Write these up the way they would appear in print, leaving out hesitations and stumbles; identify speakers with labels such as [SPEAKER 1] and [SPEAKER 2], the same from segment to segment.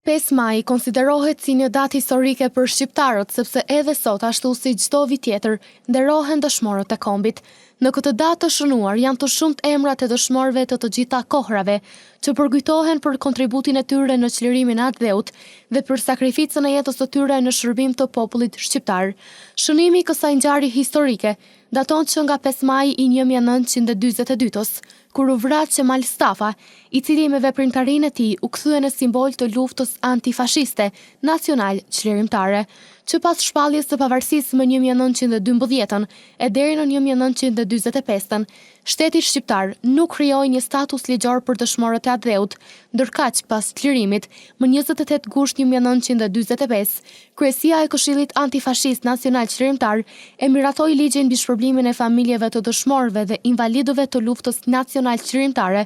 [SPEAKER 1] 5 maj konsiderohet si një datë historike për shqiptarët, sepse edhe sot, ashtu si çdo vit tjetër, nderohen dëshmorët e kombit. Në këtë datë të shënuar janë të shumt emrat e dëshmorëve të të gjitha kohrave, që përkujtohen për kontributin e tyre në çlirimin e atë dheut dhe për sakrificën e jetës së tyre në shërbim të popullit shqiptar. Shënimi i kësaj ngjarje historike daton që nga 5 maj i 1942-s, kur u vrat Qemal Stafa, i cili me veprimtarinë e tij u kthye në simbol të luftës antifashiste nacional çlirimtare, që pas shpalljes së pavarësisë më 1912-ën e deri në 1945-ën, shteti shqiptar nuk krijoi një status ligjor për dëshmorët e atë dheut, ndërkaq pas çlirimit, më 28 gusht 1945, Kryesia e Këshillit Antifashist Nacional Çlirimtar e miratoi ligjin mbi shpërblimin e familjeve të dëshmorëve dhe invalidëve të luftës nacional çlirimtare,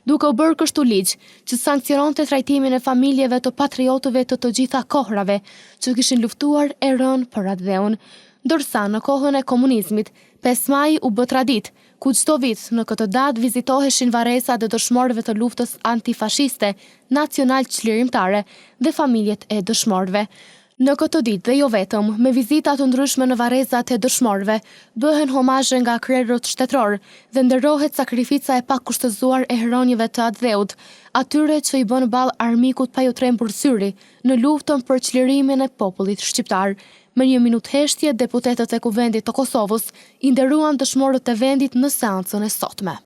[SPEAKER 1] duke u bërë kështu ligj që sankciononte trajtimin e familjeve të patriotëve të të gjitha kohrave që kishin luftuar e rënë për atë dheun. Ndërsa në kohën e komunizmit, 5 maj u bë traditë, ku çdo vit në këtë datë vizitoheshin varresat e dëshmorëve të luftës antifashiste nacional çlirimtare dhe familjet e dëshmorëve. Në këtë ditë dhe jo vetëm, me vizita të ndryshme në varrezat e dëshmorëve, bëhen homazhe nga krerët shtetëror dhe nderohet sakrifica e pakushtëzuar e heronjëve të atë dheut, atyre që i bën ballë armikut pa ju trembur syri në luftën për çlirimin e popullit shqiptar. Me 1 minutë heshtje, deputetët e Kuvendit të Kosovës i nderuan dëshmorët e vendit në seancën e sotme.